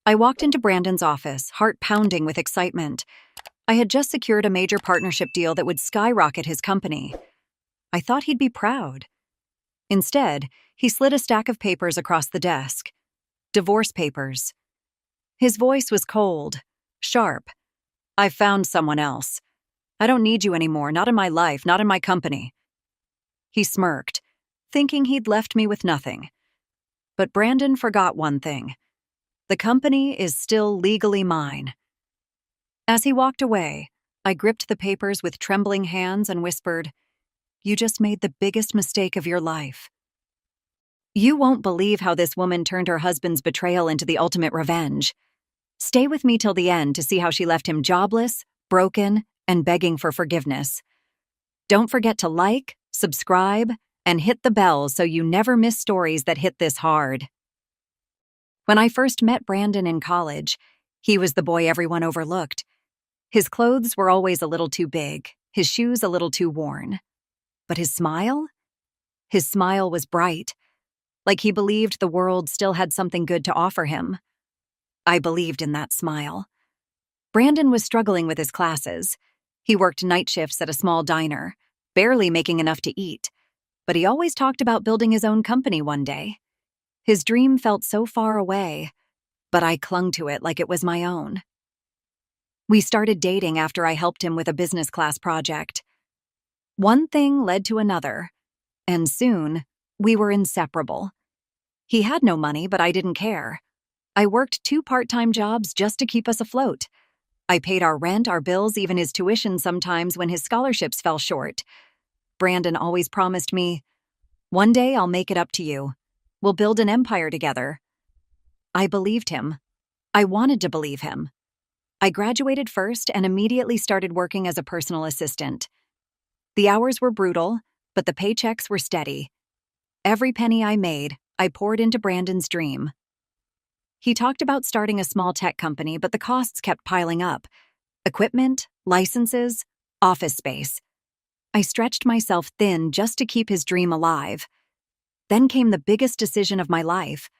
I walked into Brandon's office, heart pounding with excitement. I had just secured a major partnership deal that would skyrocket his company. I thought he'd be proud. Instead, he slid a stack of papers across the desk. Divorce papers. His voice was cold, sharp. "I've found someone else. I don't need you anymore, not in my life, not in my company." He smirked, thinking he'd left me with nothing. But Brandon forgot one thing. The company is still legally mine. As he walked away, I gripped the papers with trembling hands and whispered, "You just made the biggest mistake of your life." You won't believe how this woman turned her husband's betrayal into the ultimate revenge. Stay with me till the end to see how she left him jobless, broken, and begging for forgiveness. Don't forget to like, subscribe, and hit the bell so you never miss stories that hit this hard. When I first met Brandon in college, he was the boy everyone overlooked. His clothes were always a little too big, his shoes a little too worn. But his smile? His smile was bright, like he believed the world still had something good to offer him. I believed in that smile. Brandon was struggling with his classes. He worked night shifts at a small diner, barely making enough to eat, but he always talked about building his own company one day. His dream felt so far away, but I clung to it like it was my own. We started dating after I helped him with a business class project. One thing led to another, and soon, we were inseparable. He had no money, but I didn't care. I worked 2 part-time jobs just to keep us afloat. I paid our rent, our bills, even his tuition sometimes when his scholarships fell short. Brandon always promised me, "One day I'll make it up to you. We'll build an empire together." I believed him. I wanted to believe him. I graduated first and immediately started working as a personal assistant. The hours were brutal, but the paychecks were steady. Every penny I made, I poured into Brandon's dream. He talked about starting a small tech company, but the costs kept piling up. Equipment, licenses, office space. I stretched myself thin just to keep his dream alive. Then came the biggest decision of my life.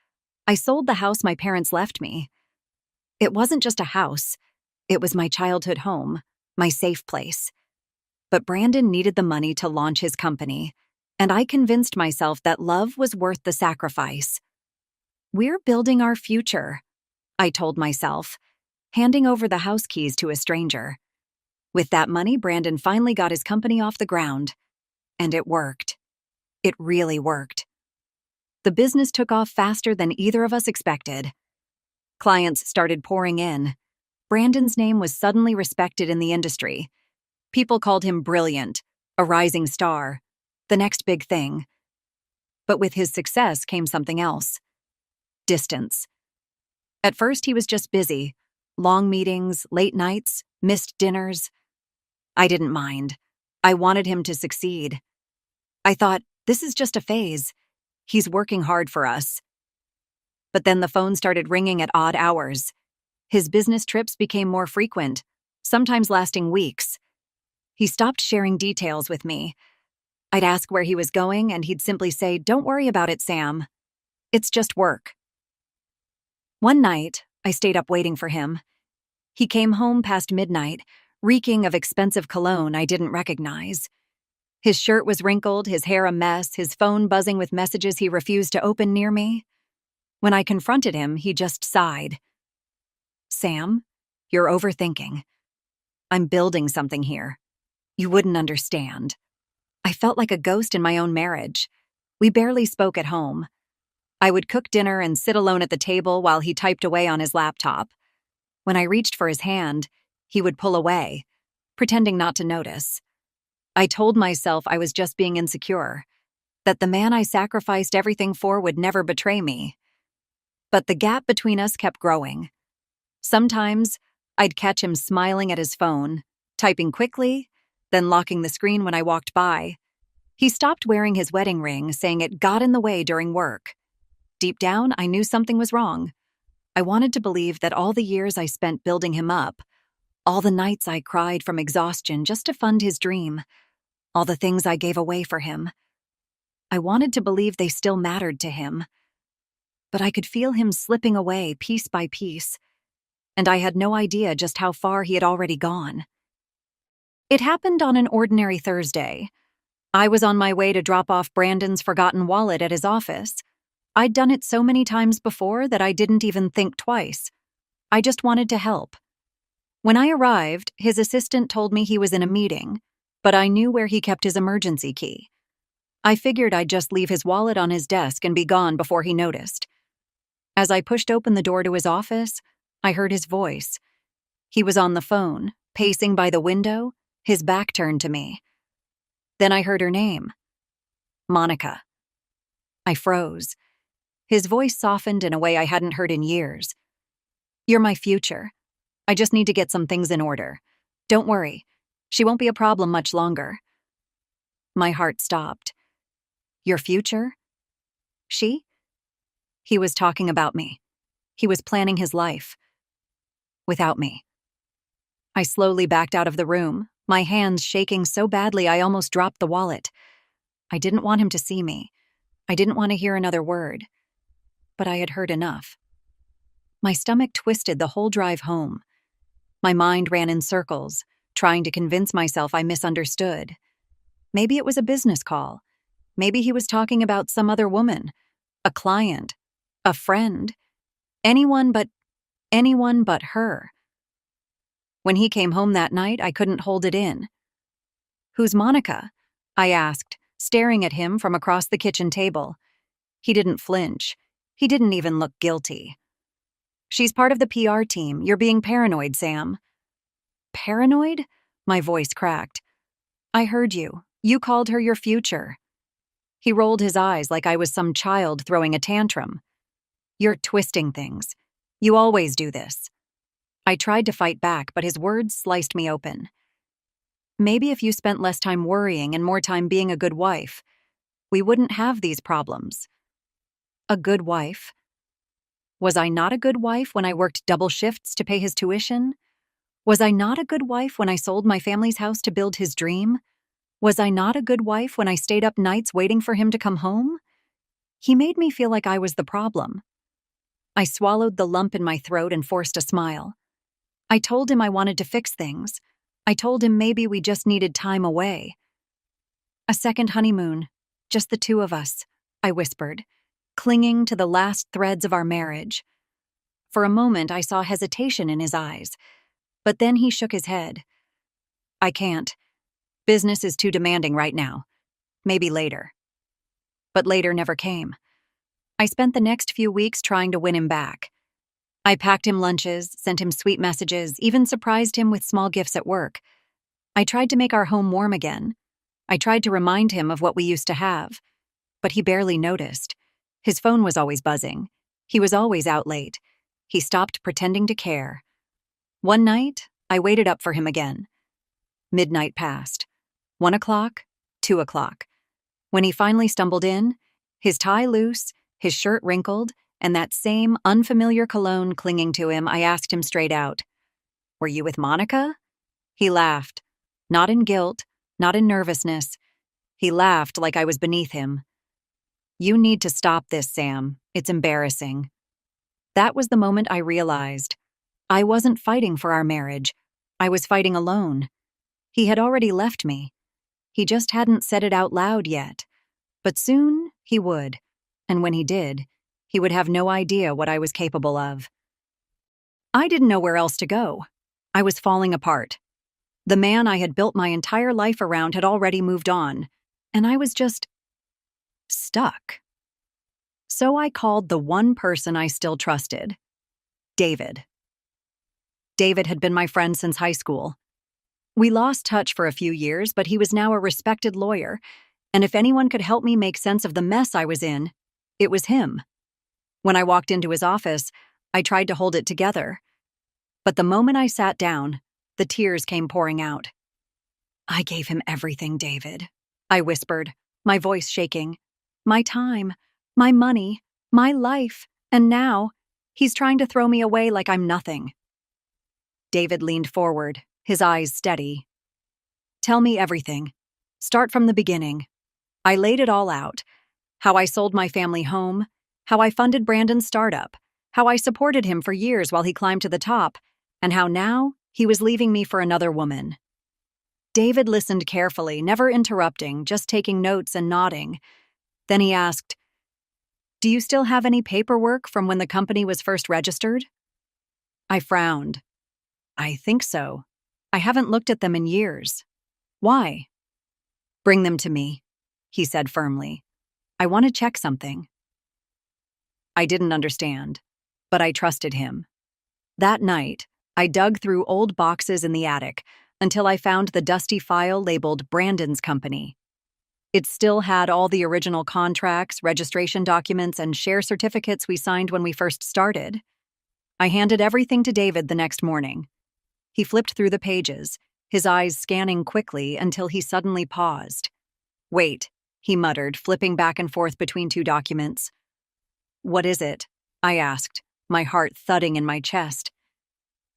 I sold the house my parents left me. It wasn't just a house. It was my childhood home, my safe place. But Brandon needed the money to launch his company, and I convinced myself that love was worth the sacrifice. "We're building our future," I told myself, handing over the house keys to a stranger. With that money, Brandon finally got his company off the ground. And it worked. It really worked. The business took off faster than either of us expected. Clients started pouring in. Brandon's name was suddenly respected in the industry. People called him brilliant, a rising star, the next big thing. But with his success came something else. Distance. At first, he was just busy. Long meetings, late nights, missed dinners. I didn't mind. I wanted him to succeed. I thought, this is just a phase. He's working hard for us. But then the phone started ringing at odd hours. His business trips became more frequent, sometimes lasting weeks. He stopped sharing details with me. I'd ask where he was going, and he'd simply say, "Don't worry about it, Sam. It's just work." One night, I stayed up waiting for him. He came home past midnight, reeking of expensive cologne I didn't recognize. His shirt was wrinkled, his hair a mess, his phone buzzing with messages he refused to open near me. When I confronted him, he just sighed. "Sam, you're overthinking. I'm building something here. You wouldn't understand." I felt like a ghost in my own marriage. We barely spoke at home. I would cook dinner and sit alone at the table while he typed away on his laptop. When I reached for his hand, he would pull away, pretending not to notice. I told myself I was just being insecure, that the man I sacrificed everything for would never betray me. But the gap between us kept growing. Sometimes, I'd catch him smiling at his phone, typing quickly, then locking the screen when I walked by. He stopped wearing his wedding ring, saying it got in the way during work. Deep down, I knew something was wrong. I wanted to believe that all the years I spent building him up, all the nights I cried from exhaustion just to fund his dream, all the things I gave away for him, I wanted to believe they still mattered to him. but I could feel him slipping away piece by piece, and I had no idea just how far he had already gone. It happened on an ordinary Thursday. I was on my way to drop off Brandon's forgotten wallet at his office. I'd done it so many times before that I didn't even think twice. I just wanted to help. When I arrived, his assistant told me he was in a meeting, but I knew where he kept his emergency key. I figured I'd just leave his wallet on his desk and be gone before he noticed. As I pushed open the door to his office, I heard his voice. He was on the phone, pacing by the window, his back turned to me. Then I heard her name. Monica. I froze. His voice softened in a way I hadn't heard in years. "You're my future. I just need to get some things in order. Don't worry. She won't be a problem much longer." My heart stopped. "Your future? She?" He was talking about me. He was planning his life. Without me. I slowly backed out of the room, my hands shaking so badly I almost dropped the wallet. I didn't want him to see me. I didn't want to hear another word. But I had heard enough. My stomach twisted the whole drive home. My mind ran in circles, trying to convince myself I misunderstood. Maybe it was a business call. Maybe he was talking about some other woman, a client, a friend, anyone but her. When he came home that night, I couldn't hold it in. "Who's Monica?" I asked, staring at him from across the kitchen table. He didn't flinch. He didn't even look guilty. "She's part of the PR team. You're being paranoid, Sam." "Paranoid?" My voice cracked. "I heard you. You called her your future." He rolled his eyes like I was some child throwing a tantrum. "You're twisting things. You always do this." I tried to fight back, but his words sliced me open. "Maybe if you spent less time worrying and more time being a good wife, we wouldn't have these problems." A good wife? Was I not a good wife when I worked double shifts to pay his tuition? Was I not a good wife when I sold my family's house to build his dream? Was I not a good wife when I stayed up nights waiting for him to come home? He made me feel like I was the problem. I swallowed the lump in my throat and forced a smile. I told him I wanted to fix things. I told him maybe we just needed time away. "A second honeymoon, just the two of us," I whispered, clinging to the last threads of our marriage. For a moment, I saw hesitation in his eyes, but then he shook his head. "I can't. Business is too demanding right now. Maybe later." But later never came. I spent the next few weeks trying to win him back. I packed him lunches, sent him sweet messages, even surprised him with small gifts at work. I tried to make our home warm again. I tried to remind him of what we used to have. But he barely noticed. His phone was always buzzing. He was always out late. He stopped pretending to care. One night, I waited up for him again. Midnight passed. 1 o'clock, 2 o'clock. When he finally stumbled in, his tie loose, his shirt wrinkled, and that same unfamiliar cologne clinging to him, I asked him straight out, "Were you with Monica?" He laughed. Not in guilt, not in nervousness. He laughed like I was beneath him. "You need to stop this, Sam. It's embarrassing." That was the moment I realized. I wasn't fighting for our marriage. I was fighting alone. He had already left me. He just hadn't said it out loud yet. But soon he would. And when he did, he would have no idea what I was capable of. I didn't know where else to go. I was falling apart. The man I had built my entire life around had already moved on, and I was just stuck. So I called the one person I still trusted, David. David had been my friend since high school. We lost touch for a few years, but he was now a respected lawyer, and if anyone could help me make sense of the mess I was in, it was him. When I walked into his office, I tried to hold it together. But the moment I sat down, the tears came pouring out. "I gave him everything, David," I whispered, my voice shaking. "My time, my money, my life, and now he's trying to throw me away like I'm nothing." David leaned forward, his eyes steady. "Tell me everything. Start from the beginning." I laid it all out. How I sold my family home, how I funded Brandon's startup, how I supported him for years while he climbed to the top, and how now he was leaving me for another woman. David listened carefully, never interrupting, just taking notes and nodding. Then he asked, "Do you still have any paperwork from when the company was first registered?" I frowned. "I think so. I haven't looked at them in years." "Why?" "Bring them to me," he said firmly. "I want to check something." I didn't understand, but I trusted him. That night, I dug through old boxes in the attic until I found the dusty file labeled Brandon's Company. It still had all the original contracts, registration documents, and share certificates we signed when we first started. I handed everything to David the next morning. He flipped through the pages, his eyes scanning quickly until he suddenly paused. "Wait," he muttered, flipping back and forth between two documents. "What is it?" I asked, my heart thudding in my chest.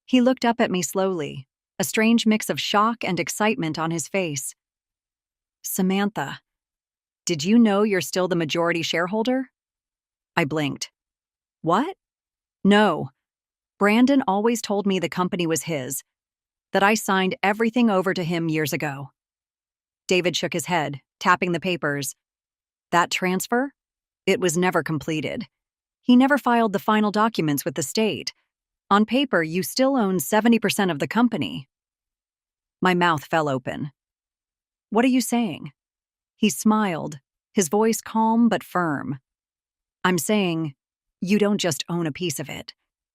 He looked up at me slowly, a strange mix of shock and excitement on his face. "Samantha, did you know you're still the majority shareholder?" I blinked. "What?" "No. Brandon always told me the company was his, that I signed everything over to him years ago." David shook his head, tapping the papers. "That transfer? It was never completed. He never filed the final documents with the state. On paper, you still own 70% of the company." My mouth fell open. "What are you saying?" He smiled, his voice calm but firm. "I'm saying, you don't just own a piece of it.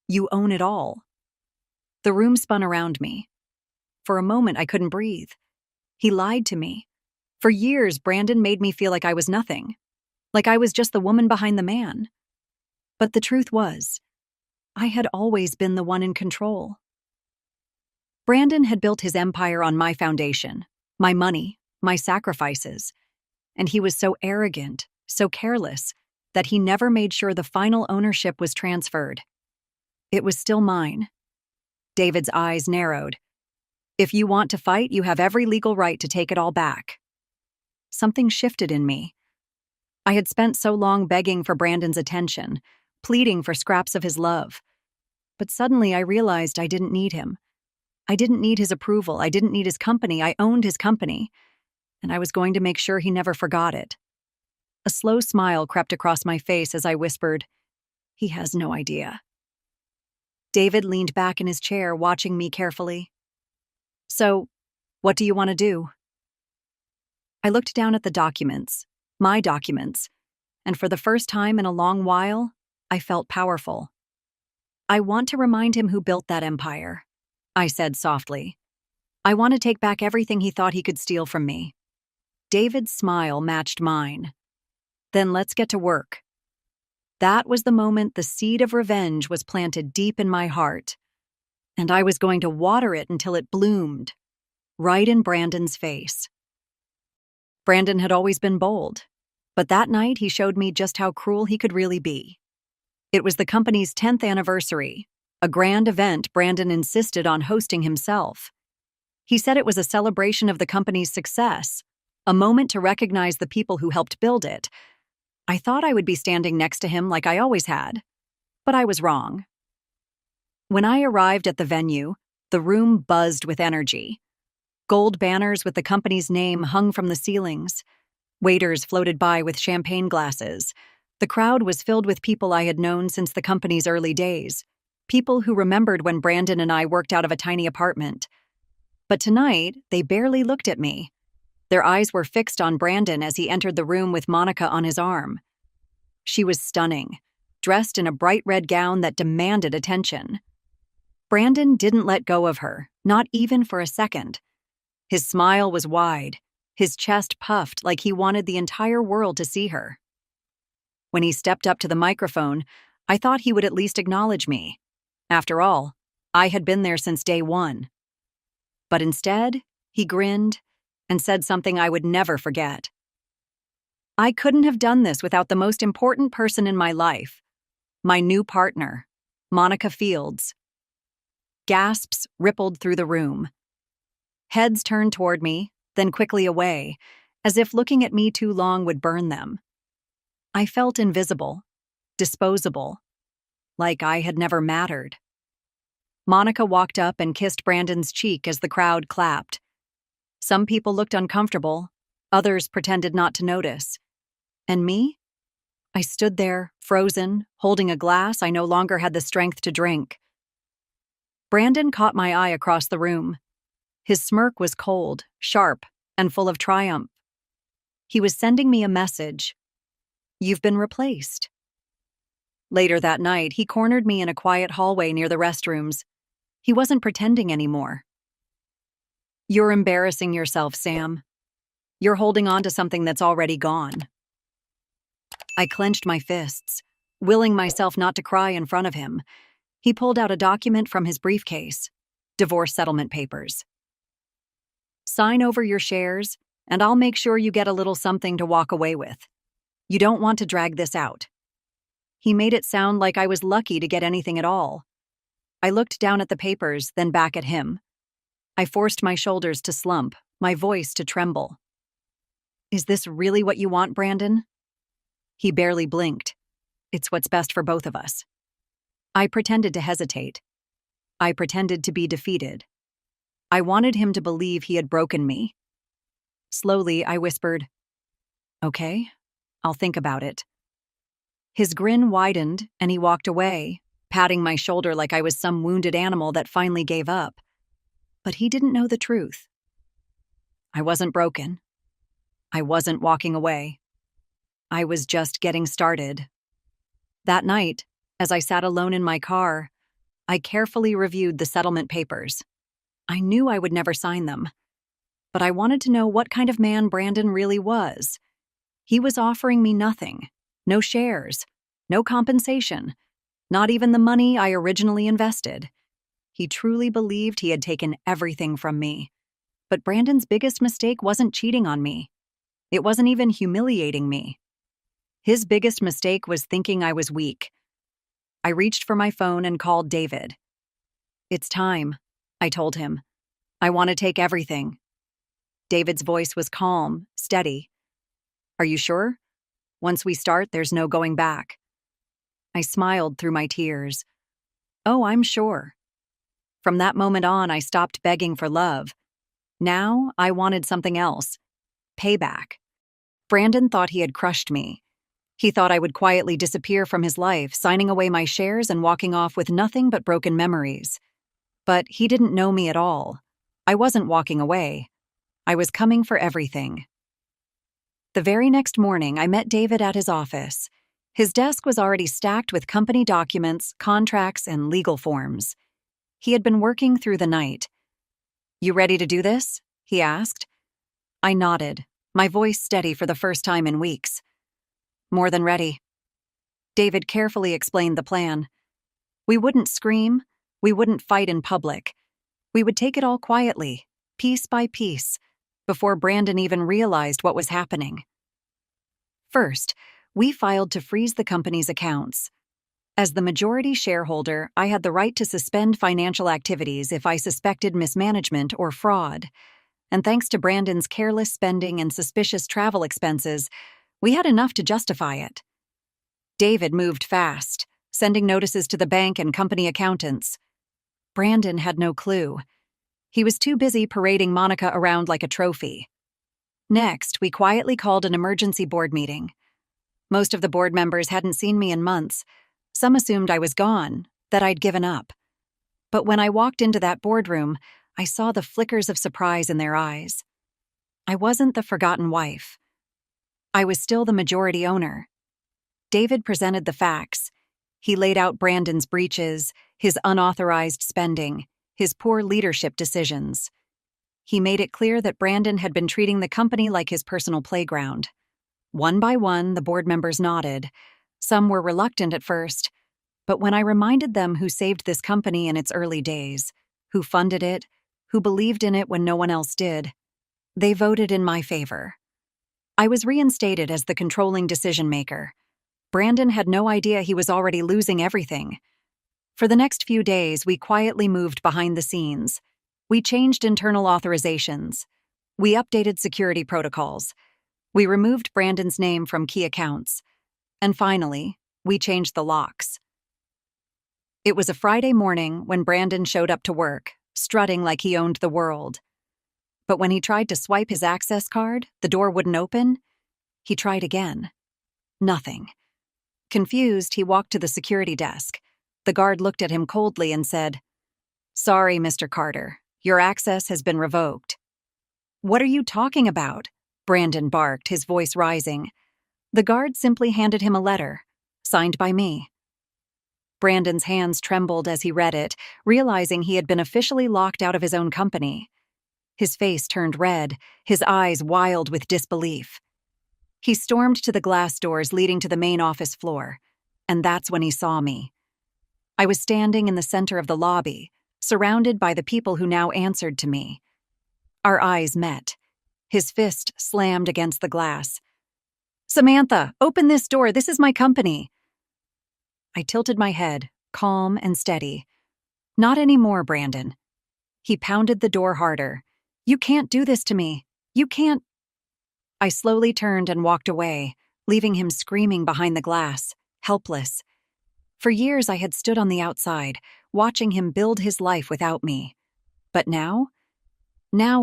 You own it all." The room spun around me. For a moment, I couldn't breathe. He lied to me. For years, Brandon made me feel like I was nothing, like I was just the woman behind the man. But the truth was, I had always been the one in control. Brandon had built his empire on my foundation, my money, my sacrifices, and he was so arrogant, so careless, that he never made sure the final ownership was transferred. It was still mine. David's eyes narrowed. "If you want to fight, you have every legal right to take it all back." Something shifted in me. I had spent so long begging for Brandon's attention, pleading for scraps of his love. But suddenly I realized I didn't need him. I didn't need his approval. I didn't need his company. I owned his company, and I was going to make sure he never forgot it. A slow smile crept across my face as I whispered, "He has no idea." David leaned back in his chair, watching me carefully. "So, what do you want to do?" I looked down at the documents, my documents, and for the first time in a long while, I felt powerful. "I want to remind him who built that empire," I said softly. "I want to take back everything he thought he could steal from me." David's smile matched mine. "Then let's get to work." That was the moment the seed of revenge was planted deep in my heart, and I was going to water it until it bloomed, right in Brandon's face. Brandon had always been bold, but that night he showed me just how cruel he could really be. It was the company's 10th anniversary, a grand event Brandon insisted on hosting himself. He said it was a celebration of the company's success, a moment to recognize the people who helped build it. I thought I would be standing next to him like I always had, but I was wrong. When I arrived at the venue, the room buzzed with energy. Gold banners with the company's name hung from the ceilings. Waiters floated by with champagne glasses. The crowd was filled with people I had known since the company's early days, people who remembered when Brandon and I worked out of a tiny apartment. But tonight, they barely looked at me. Their eyes were fixed on Brandon as he entered the room with Monica on his arm. She was stunning, dressed in a bright red gown that demanded attention. Brandon didn't let go of her, not even for a second. His smile was wide, his chest puffed like he wanted the entire world to see her. When he stepped up to the microphone, I thought he would at least acknowledge me. After all, I had been there since day one. But instead, he grinned and said something I would never forget. "I couldn't have done this without the most important person in my life, my new partner, Monica Fields." Gasps rippled through the room. Heads turned toward me, then quickly away, as if looking at me too long would burn them. I felt invisible, disposable, like I had never mattered. Monica walked up and kissed Brandon's cheek as the crowd clapped. Some people looked uncomfortable, others pretended not to notice. And me? I stood there, frozen, holding a glass I no longer had the strength to drink. Brandon caught my eye across the room. His smirk was cold, sharp, and full of triumph. He was sending me a message. You've been replaced. Later that night, he cornered me in a quiet hallway near the restrooms. He wasn't pretending anymore. You're embarrassing yourself, Sam. You're holding on to something that's already gone. I clenched my fists, willing myself not to cry in front of him. He pulled out a document from his briefcase. Divorce settlement papers. Sign over your shares, and I'll make sure you get a little something to walk away with. You don't want to drag this out. He made it sound like I was lucky to get anything at all. I looked down at the papers, then back at him. I forced my shoulders to slump, my voice to tremble. Is this really what you want, Brandon? He barely blinked. It's what's best for both of us. I pretended to hesitate. I pretended to be defeated. I wanted him to believe he had broken me. Slowly, I whispered, "Okay, I'll think about it." His grin widened, and he walked away, patting my shoulder like I was some wounded animal that finally gave up. But he didn't know the truth. I wasn't broken. I wasn't walking away. I was just getting started. That night, as I sat alone in my car, I carefully reviewed the settlement papers. I knew I would never sign them, but I wanted to know what kind of man Brandon really was. He was offering me nothing, no shares, no compensation, not even the money I originally invested. He truly believed he had taken everything from me. But Brandon's biggest mistake wasn't cheating on me. It wasn't even humiliating me. His biggest mistake was thinking I was weak. I reached for my phone and called David. "It's time," I told him. "I want to take everything." David's voice was calm, steady. "Are you sure? Once we start, there's no going back." I smiled through my tears. "Oh, I'm sure." From that moment on, I stopped begging for love. Now, I wanted something else. Payback. Brandon thought he had crushed me. He thought I would quietly disappear from his life, signing away my shares and walking off with nothing but broken memories. But he didn't know me at all. I wasn't walking away. I was coming for everything. The very next morning, I met David at his office. His desk was already stacked with company documents, contracts, and legal forms. He had been working through the night. "You ready to do this?" he asked. I nodded, my voice steady for the first time in weeks. "More than ready." David carefully explained the plan. We wouldn't scream. We wouldn't fight in public. We would take it all quietly, piece by piece, before Brandon even realized what was happening. First, we filed to freeze the company's accounts. As the majority shareholder, I had the right to suspend financial activities if I suspected mismanagement or fraud. And thanks to Brandon's careless spending and suspicious travel expenses, we had enough to justify it. David moved fast, sending notices to the bank and company accountants. Brandon had no clue. He was too busy parading Monica around like a trophy. Next, we quietly called an emergency board meeting. Most of the board members hadn't seen me in months. Some assumed I was gone, that I'd given up. But when I walked into that boardroom, I saw the flickers of surprise in their eyes. I wasn't the forgotten wife. I was still the majority owner. David presented the facts. He laid out Brandon's breaches, his unauthorized spending, his poor leadership decisions. He made it clear that Brandon had been treating the company like his personal playground. One by one, the board members nodded. Some were reluctant at first, but when I reminded them who saved this company in its early days, who funded it, who believed in it when no one else did, they voted in my favor. I was reinstated as the controlling decision-maker. Brandon had no idea he was already losing everything. For the next few days, we quietly moved behind the scenes. We changed internal authorizations. We updated security protocols. We removed Brandon's name from key accounts. And finally, We changed the locks. It was a Friday morning when Brandon showed up to work, strutting like he owned the world. But when he tried to swipe his access card, the door wouldn't open. He tried again. Nothing. Confused, he walked to the security desk. The guard looked at him coldly and said, "Sorry, Mr. Carter. Your access has been revoked." "What are you talking about?" Brandon barked, his voice rising. The guard simply handed him a letter, signed by me. Brandon's hands trembled as he read it, realizing he had been officially locked out of his own company. His face turned red, his eyes wild with disbelief. He stormed to the glass doors leading to the main office floor, and that's when he saw me. I was standing in the center of the lobby, surrounded by the people who now answered to me. Our eyes met. His fist slammed against the glass. "Samantha, open this door. This is my company." I tilted my head, calm and steady. "Not anymore, Brandon." He pounded the door harder. "You can't do this to me. You can't." I slowly turned and walked away, leaving him screaming behind the glass, helpless. For years I had stood on the outside, watching him build his life without me. But now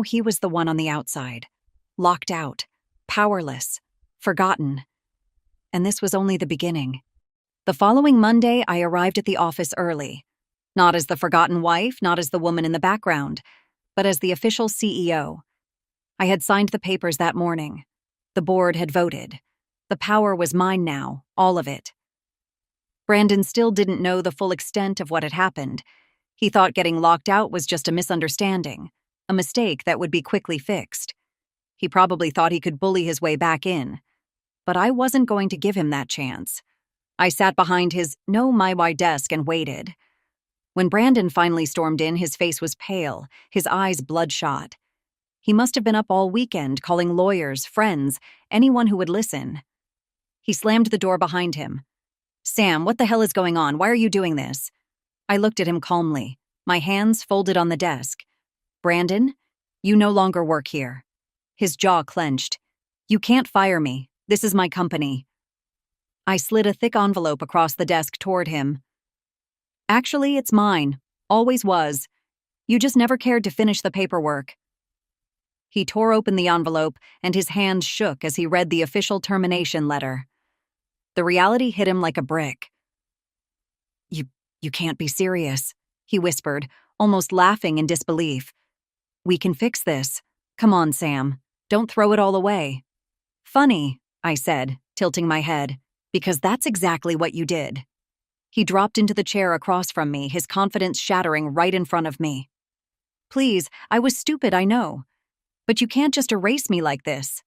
he was the one on the outside, locked out, powerless, forgotten. And this was only the beginning. The following Monday, I arrived at the office early. Not as the forgotten wife, not as the woman in the background, but as the official CEO. I had signed the papers that morning. The board had voted. The power was mine now, all of it. Brandon still didn't know the full extent of what had happened. He thought getting locked out was just a misunderstanding, a mistake that would be quickly fixed. He probably thought he could bully his way back in. But I wasn't going to give him that chance. I sat behind his no-my-why desk and waited. When Brandon finally stormed in, his face was pale, his eyes bloodshot. He must have been up all weekend calling lawyers, friends, anyone who would listen. He slammed the door behind him. "Sam, what the hell is going on? Why are you doing this?" I looked at him calmly, my hands folded on the desk. "Brandon, you no longer work here." His jaw clenched. "You can't fire me. This is my company." I slid a thick envelope across the desk toward him. "Actually, it's mine. Always was. You just never cared to finish the paperwork." He tore open the envelope, and his hands shook as he read the official termination letter. The reality hit him like a brick. You can't be serious," he whispered, almost laughing in disbelief. "We can fix this. Come on, Sam. Don't throw it all away." "Funny," I said, tilting my head, "because that's exactly what you did." He dropped into the chair across from me, his confidence shattering right in front of me. "Please, I was stupid, I know. But you can't just erase me like this."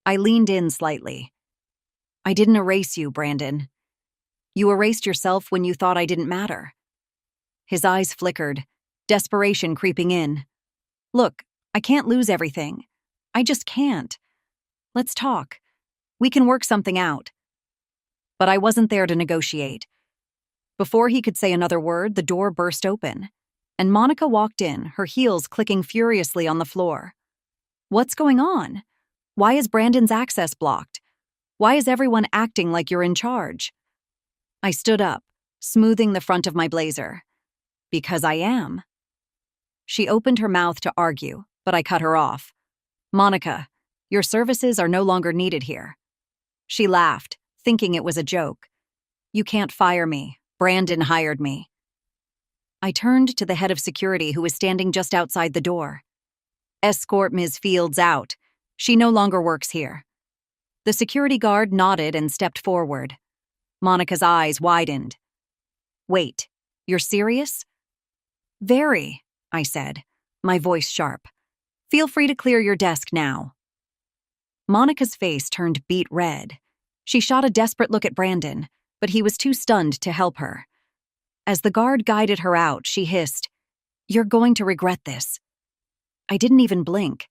I leaned in slightly. "I didn't erase you, Brandon. You erased yourself when you thought I didn't matter." His eyes flickered, desperation creeping in. "Look, I can't lose everything. I just can't. Let's talk. We can work something out." But I wasn't there to negotiate. Before he could say another word, the door burst open, and Monica walked in, her heels clicking furiously on the floor. "What's going on? Why is Brandon's access blocked? Why is everyone acting like you're in charge?" I stood up, smoothing the front of my blazer. "Because I am." She opened her mouth to argue, but I cut her off. "Monica, your services are no longer needed here." She laughed, thinking it was a joke. "You can't fire me. Brandon hired me." I turned to the head of security who was standing just outside the door. "Escort Ms. Fields out. She no longer works here." The security guard nodded and stepped forward. Monica's eyes widened. "Wait, you're serious?" "Very," I said, my voice sharp. "Feel free to clear your desk now." Monica's face turned beet red. She shot a desperate look at Brandon, but he was too stunned to help her. As the guard guided her out, she hissed, "You're going to regret this." I didn't even blink.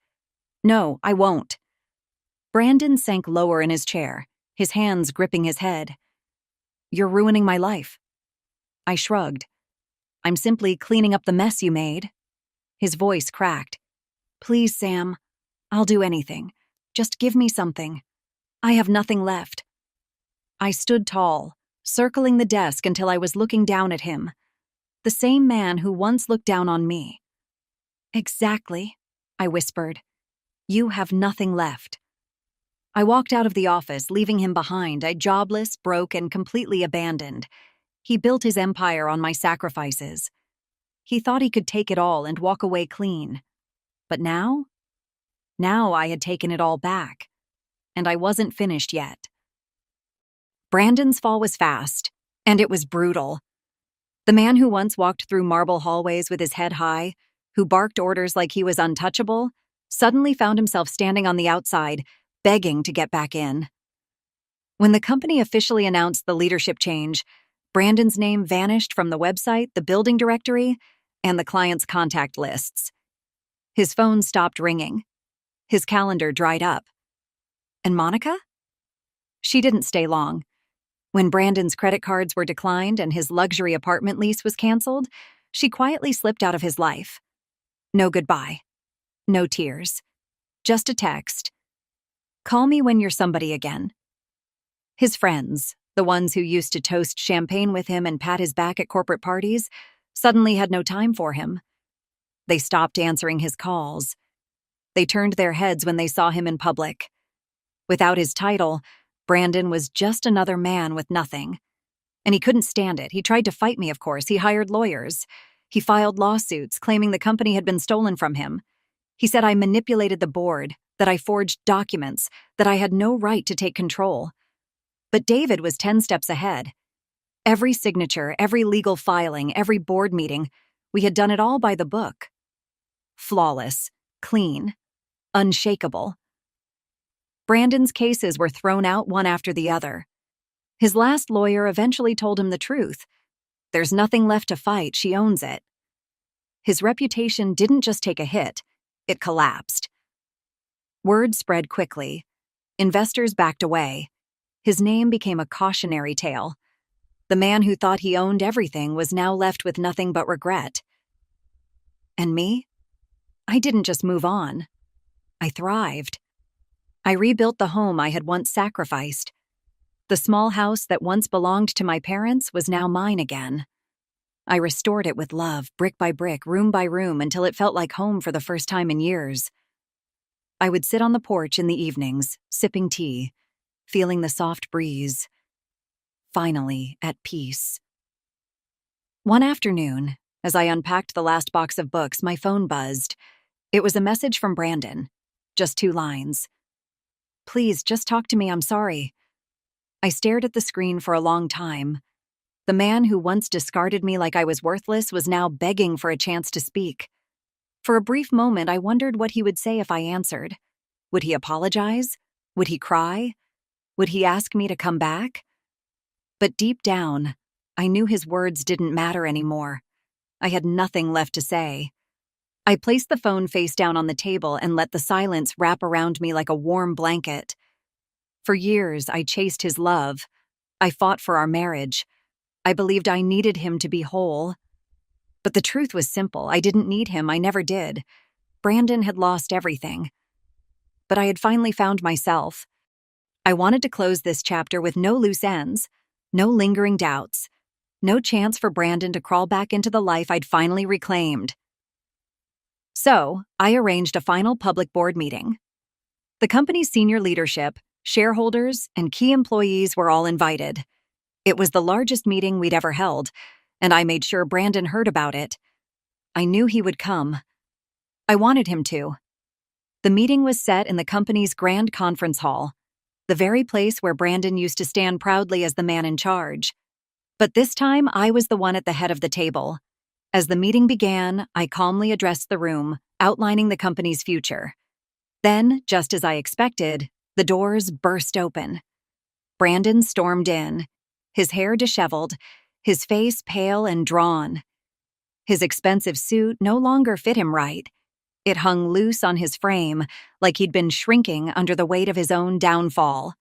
"No, I won't." Brandon sank lower in his chair, his hands gripping his head. "You're ruining my life." I shrugged. "I'm simply cleaning up the mess you made." His voice cracked. "Please, Sam. I'll do anything. Just give me something. I have nothing left." I stood tall, circling the desk until I was looking down at him. The same man who once looked down on me. "Exactly," I whispered. "You have nothing left." I walked out of the office, leaving him behind, jobless, broke, and completely abandoned. He built his empire on my sacrifices. He thought he could take it all and walk away clean. But now? Now I had taken it all back. And I wasn't finished yet. Brandon's fall was fast, and it was brutal. The man who once walked through marble hallways with his head high, who barked orders like he was untouchable, suddenly found himself standing on the outside, begging to get back in. When the company officially announced the leadership change, Brandon's name vanished from the website, the building directory, and the client's contact lists. His phone stopped ringing. His calendar dried up. And Monica? She didn't stay long. When Brandon's credit cards were declined and his luxury apartment lease was canceled, she quietly slipped out of his life. No goodbye. No tears. Just a text. "Call me when you're somebody again." His friends, the ones who used to toast champagne with him and pat his back at corporate parties, suddenly had no time for him. They stopped answering his calls. They turned their heads when they saw him in public. Without his title, Brandon was just another man with nothing. And he couldn't stand it. He tried to fight me, of course. He hired lawyers. He filed lawsuits, claiming the company had been stolen from him. He said I manipulated the board, that I forged documents, that I had no right to take control. But David was 10 steps ahead. Every signature, every legal filing, every board meeting, we had done it all by the book. Flawless, clean, unshakable. Brandon's cases were thrown out one after the other. His last lawyer eventually told him the truth. There's nothing left to fight, she owns it. His reputation didn't just take a hit, it collapsed. Word spread quickly. Investors backed away. His name became a cautionary tale. The man who thought he owned everything was now left with nothing but regret. And me? I didn't just move on. I thrived. I rebuilt the home I had once sacrificed. The small house that once belonged to my parents was now mine again. I restored it with love, brick by brick, room by room, until it felt like home for the first time in years. I would sit on the porch in the evenings, sipping tea, feeling the soft breeze. Finally, at peace. One afternoon, as I unpacked the last box of books, my phone buzzed. It was a message from Brandon. Just 2 lines. "Please, just talk to me, I'm sorry." I stared at the screen for a long time. The man who once discarded me like I was worthless was now begging for a chance to speak. For a brief moment, I wondered what he would say if I answered. Would he apologize? Would he cry? Would he ask me to come back? But deep down, I knew his words didn't matter anymore. I had nothing left to say. I placed the phone face down on the table and let the silence wrap around me like a warm blanket. For years, I chased his love. I fought for our marriage. I believed I needed him to be whole. But the truth was simple. I didn't need him. I never did. Brandon had lost everything. But I had finally found myself. I wanted to close this chapter with no loose ends, no lingering doubts, no chance for Brandon to crawl back into the life I'd finally reclaimed. So, I arranged a final public board meeting. The company's senior leadership, shareholders, and key employees were all invited. It was the largest meeting we'd ever held, and I made sure Brandon heard about it. I knew he would come. I wanted him to. The meeting was set in the company's grand conference hall, the very place where Brandon used to stand proudly as the man in charge. But this time, I was the one at the head of the table. As the meeting began, I calmly addressed the room, outlining the company's future. Then, just as I expected, the doors burst open. Brandon stormed in, his hair disheveled, his face pale and drawn. His expensive suit no longer fit him right. It hung loose on his frame, like he'd been shrinking under the weight of his own downfall.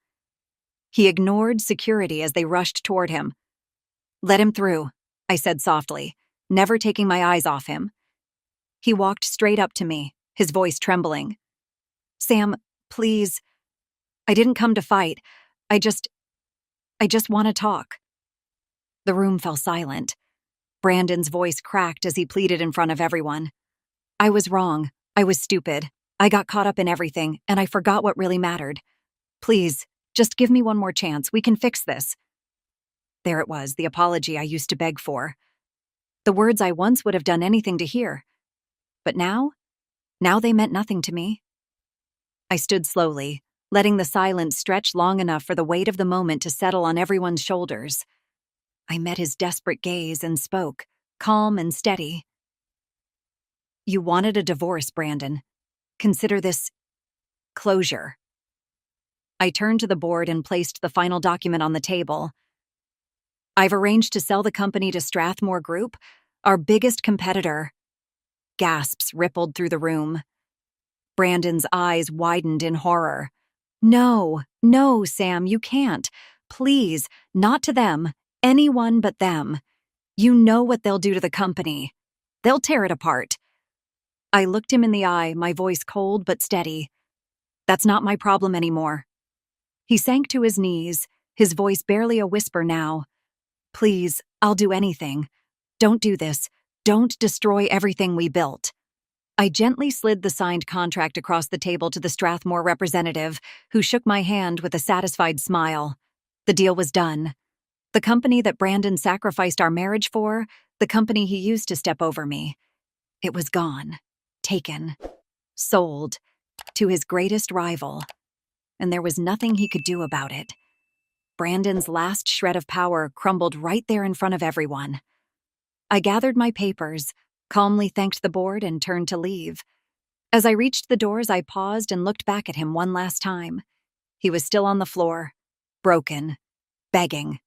He ignored security as they rushed toward him. "Let him through," I said softly, never taking my eyes off him. He walked straight up to me, his voice trembling. "Sam, please. I didn't come to fight. I just want to talk." The room fell silent. Brandon's voice cracked as he pleaded in front of everyone. I was wrong. I was stupid. I got caught up in everything, and I forgot what really mattered. Please, just give me one more chance. We can fix this. There it was, the apology I used to beg for. The words I once would have done anything to hear. But now they meant nothing to me. I stood slowly, letting the silence stretch long enough for the weight of the moment to settle on everyone's shoulders. I met his desperate gaze and spoke, calm and steady. You wanted a divorce, Brandon. Consider this closure. I turned to the board and placed the final document on the table. I've arranged to sell the company to Strathmore Group, our biggest competitor. Gasps rippled through the room. Brandon's eyes widened in horror. No, Sam, you can't. Please, not to them. Anyone but them. You know what they'll do to the company. They'll tear it apart. I looked him in the eye, my voice cold but steady. That's not my problem anymore. He sank to his knees, his voice barely a whisper now. Please, I'll do anything. Don't do this. Don't destroy everything we built. I gently slid the signed contract across the table to the Strathmore representative, who shook my hand with a satisfied smile. The deal was done. The company that Brandon sacrificed our marriage for, the company he used to step over me. It was gone, taken, sold, to his greatest rival. And there was nothing he could do about it. Brandon's last shred of power crumbled right there in front of everyone. I gathered my papers, calmly thanked the board, and turned to leave. As I reached the doors, I paused and looked back at him one last time. He was still on the floor, broken, begging.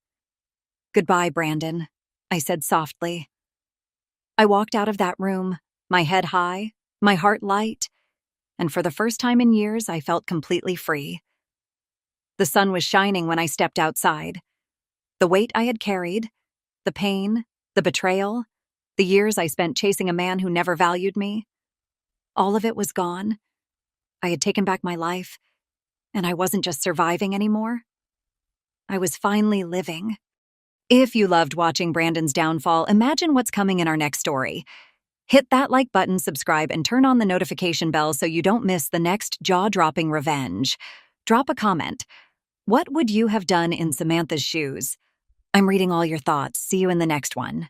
Goodbye, Brandon, I said softly. I walked out of that room, my head high, my heart light, and for the first time in years, I felt completely free. The sun was shining when I stepped outside. The weight I had carried, the pain, the betrayal, the years I spent chasing a man who never valued me, all of it was gone. I had taken back my life, and I wasn't just surviving anymore. I was finally living. If you loved watching Brandon's downfall, imagine what's coming in our next story. Hit that like button, subscribe, and turn on the notification bell so you don't miss the next jaw-dropping revenge. Drop a comment. What would you have done in Samantha's shoes? I'm reading all your thoughts. See you in the next one.